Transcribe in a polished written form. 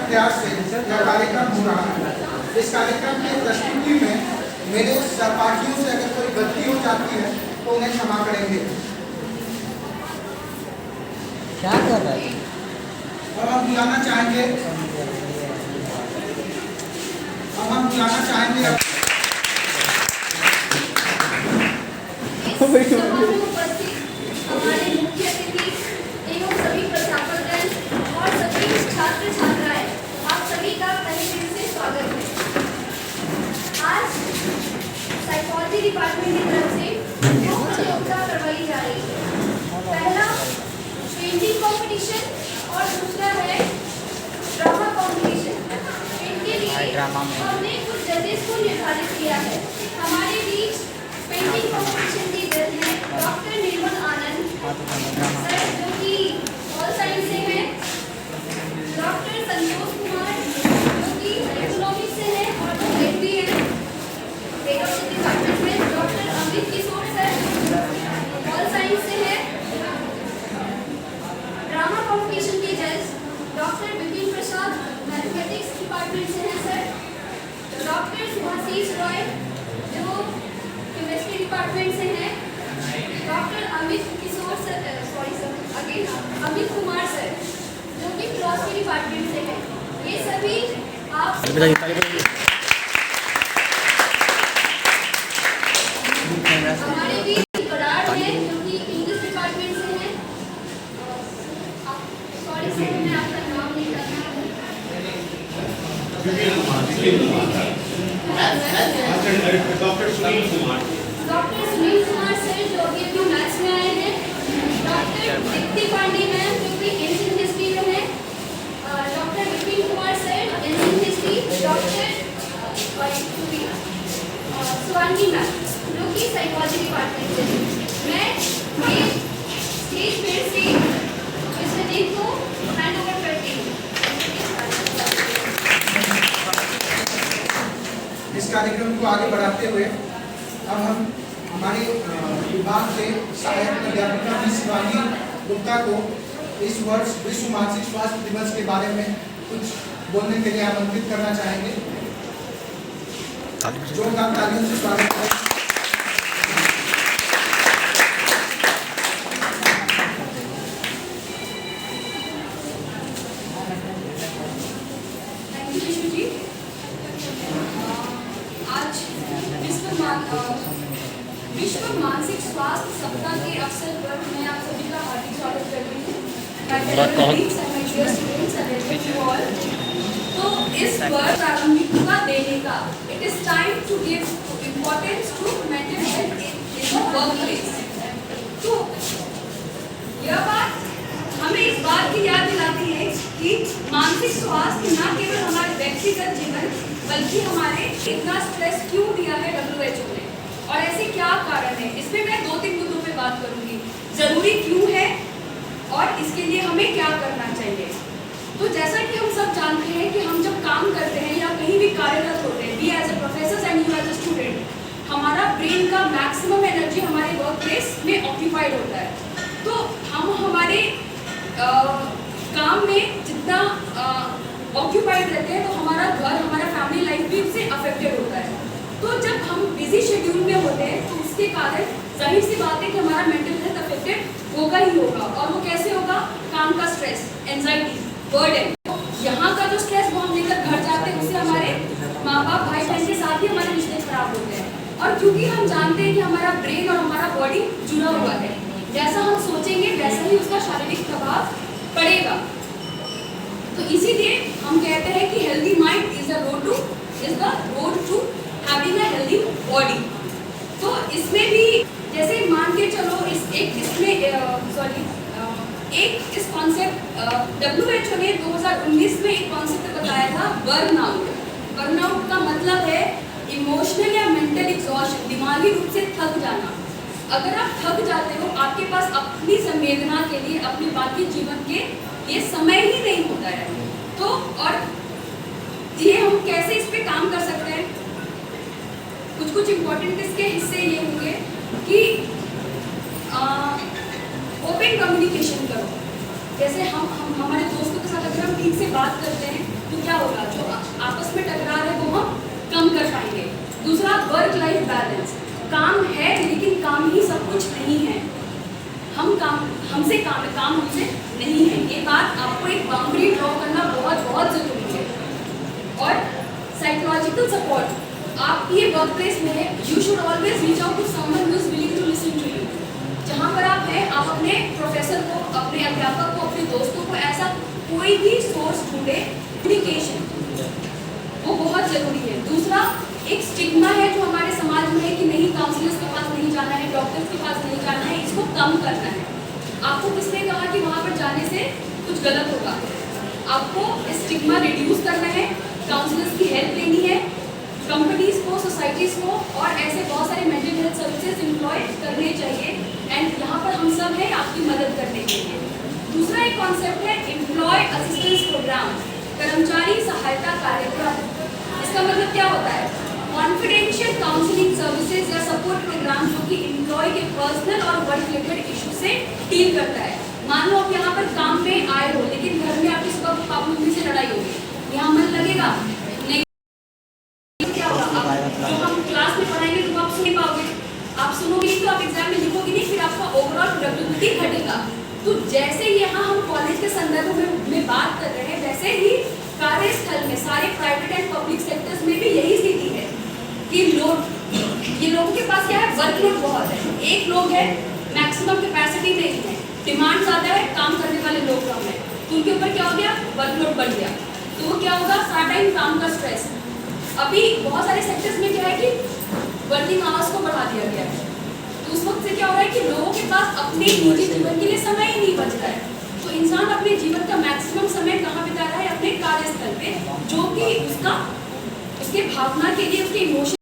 प्रयास से यह कार्यक्रम हो रहा है। इस कार्यक्रम की प्रस्तुति में मेरे सहपाठियों से अगर कोई गलती हो जाती है तो उन्हें क्षमा करेंगे। क्या कर रहा है? अब हम बुलाना चाहेंगे हमारे मुख्य अतिथि एवं सभी प्राध्यापकगण और सभी छात्र छात्राएं, आप सभी का तहे दिल से स्वागत है। आज साइकोलॉजी डिपार्टमेंट की तरफ से दो प्रतियोगिता करवाई जा रही है। पहला पेंटिंग कंपटीशन और दूसरा है ड्रामा कंपटीशन। इनके लिए हमने कुछ जजेस को निर्धारित किया है। हमारे बीच पेंटिंग कंपटीशन की जज हैं डॉक्टर निर्मल आनंद सर, जो कि ऑल साइंस से हैं, डॉक्टर संतोष कुमार जो कि इकोनॉमिक्स से हैं और जो हेड भी हैं पेडोलॉजी डिपार्टमेंट में, डॉक्टर अमित किशोर सर ऑल साइंस से हैं। ड्रामा कंपटीशन के जज डॉक्टर विपिन प्रसाद मैथमेटिक्स डिपार्टमेंट से हैं सर, डॉक्टर सुभाषीष रॉय जो केमिस्ट्री डिपार्टमेंट से हैं, डॉक्टर अमित किशोर सर अमित कुमार सर जो कि फिलॉसफी डिपार्टमेंट से हैं। ये सभी आप हमारे भी बराड़ हैं जो कि इंग्लिश डिपार्टमेंट से हैं। सॉरी सर, मैं आपका नाम नहीं करना। डॉक्टर सुनील कुमार सर जो अभी मैथ्स में आए हैं, डॉक्टर दीप्ति पांडे मैम जो कि एंशिएंट हिस्ट्री में है, doctor Vipin Kumar sir ancient history, doctor Shivangi ma'am जो कि साइकोलॉजी डिपार्टमेंट से है। मैं ये स्टेज फिर से मिस्टर जी को हैंड ओवर करती हूँ। इस कार्यक्रम को आगे बढ़ाते हुए अब हम हमारे विभाग के सहायक अध्यापिका शिवांगी गुप्ता को इस वर्ष विश्व मानसिक स्वास्थ्य दिवस के बारे में कुछ बोलने के लिए आमंत्रित करना चाहेंगे। जोरदार तालियों से स्वागत करें। विश्व मानसिक स्वास्थ्य सप्ताह के अवसर पर मैं आप सभी का हार्दिक स्वागत करती हूँ। तो इस वर्ष प्रारंभिकता देने का it is time to give importance to mental health in the workplace. तो यह बात हमें इस बात की याद दिलाती है कि मानसिक स्वास्थ्य न केवल हमारे व्यक्तिगत जीवन बल्कि हमारे इतना स्ट्रेस क्यों दिया है WHO ने और ऐसे क्या कारण है, इसमें मैं 2-3 मुद्दों पे बात करूंगी। जरूरी क्यों है और इसके लिए हमें क्या करना चाहिए। तो जैसा कि हम सब जानते हैं कि हम जब काम करते हैं या कहीं भी कार्यरत होते हैं, we as a professor and you as a student, हमारा ब्रेन का मैक्सिमम एनर्जी हमारे वर्क प्लेस में ऑक्यूपाइड होता है। तो हम हमारे काम में जितना ऑक्यूपाइड रहते हैं तो हमारा घर, हमारा फैमिली लाइफ भी इससे अफेक्टेड होता है। तो जब हम बिजी शेड्यूल में होते हैं तो उसके कारण जाहिर सी बात है कि हमारा मेंटल हेल्थ अफेक्टेड होगा ही होगा। और वो कैसे होगा? काम का स्ट्रेस, एंजाइटी, बर्डन, यहाँ का जो स्ट्रेस वो हम लेकर घर जाते हैं, उससे हमारे माँ बाप, भाई बहन के साथ ही हमारे रिश्ते खराब होते हैं। और क्योंकि हम जानते हैं कि हमारा ब्रेन और हमारा बॉडी जुड़ा हुआ है, जैसा हम सोचेंगे वैसा ही उसका शारीरिक प्रभाव पड़ेगा। तो इसीलिए हम कहते हैं कि healthy mind is the road to having a healthy body. तो इसमें भी जैसे मान के चलो इस कॉन्सेप्ट WHO ने 2019 में एक कॉन्सेप्ट बताया था, बर्नआउट। बर्नआउट का मतलब है इमोशनल या मेंटल एग्जॉशन, दिमागी रूप से थक जाना। अगर आप थक जाते हो, आपके पास अपनी संवेदना के लिए, अपने बाकी जीवन के लिए समय ही नहीं होता है। तो और ये हम कैसे इस पे काम कर सकते हैं? कुछ इम्पोर्टेंट इसके हिस्से ये होंगे कि ओपन कम्युनिकेशन करो। जैसे हम हमारे दोस्तों के साथ अगर हम ठीक से बात करते हैं तो क्या होगा, जो आपस में टकरार है वो हम कम कर पाएंगे। दूसरा, वर्क लाइफ बैलेंस। काम है लेकिन काम ही सब कुछ नहीं है। हमसे काम है, काम हमसे नहीं है। ये बात आपको एक बाउंड्री ड्रॉ करना बहुत बहुत जरूरी है। और साइकोलॉजिकल सपोर्ट आपकी ये वर्क प्लेस में है, you should always reach out to someone who is willing to listen to you. जहाँ पर आप हैं, आप अपने प्रोफेसर को, अपने अध्यापक को, अपने दोस्तों को ऐसा कोई भी सोर्स ढूंढे। कम्युनिकेशन वो बहुत जरूरी है। दूसरा, एक स्टिग्मा है जो हमारे समाज में है कि नहीं, काउंसलर्स के पास नहीं जाना है, डॉक्टर्स के पास नहीं जाना है, इसको कम करना है। आपको किसने कहा कि वहाँ पर जाने से कुछ गलत होगा? आपको स्टिग्मा रिड्यूस करना है, काउंसलर्स की हेल्प लेनी है, कंपनीज को, सोसाइटीज को और ऐसे बहुत सारे मेंटल हेल्थ सर्विसेज एम्प्लॉय करने चाहिए। एंड यहाँ पर हम सब हैं आपकी मदद करने के लिए। दूसरा एक कॉन्सेप्ट है एम्प्लॉय असिस्टेंस प्रोग्राम, कर्मचारी सहायता कार्यक्रम। इसका मतलब क्या होता है? कॉन्फिडेंशियल काउंसलिंग सर्विसेज या सपोर्ट प्रोग्राम जो कि एम्प्लॉय के पर्सनल और वर्क रिलेटेड इशू से डील करता है। मान लो आप यहाँ पर काम पे आए हो लेकिन घर में आपकी सुबह पापा मम्मी से लड़ाई होगी, यहाँ मन लगेगा नहीं? क्या होगा? जो हम क्लास में पढ़ाएंगे तो आप सुन पाओगे, आप सुनोगे तो आप एग्जाम में लिखोगे नहीं, फिर आपका ओवरऑल प्रोडक्टिविटी घटेगा। तो जैसे ही यहाँ हम कॉलेज के संदर्भ में बात कर रहे हैं, वैसे ही कार्यस्थल में सारे प्राइवेट एंड पब्लिक सेक्टर्स में भी यही स्थिति है कि ये लोगों के पास क्या है, वर्कलोड बहुत है। एक लोग है, मैक्सिमम कैपेसिटी नहीं है, डिमांड ज़्यादा है, काम करने वाले लोग कम है, तो उनके ऊपर क्या हो गया, वर्कलोड बढ़ गया। तो वो क्या होगा, सारा टाइम काम का स्ट्रेस। अभी बहुत सारे सेक्टर्स में क्या है कि वर्किंग आवर्स को बढ़ा दिया गया है, तो उस वक्त से क्या हो रहा है कि लोगों के पास अपने निजी जीवन के लिए समय ही नहीं बच रहा है। तो इंसान अपने जीवन का मैक्सिमम समय कहाँ बिता रहा है? अपने कार्यस्थल पे, जो कि उसके भावना के लिए, उसके इमोशन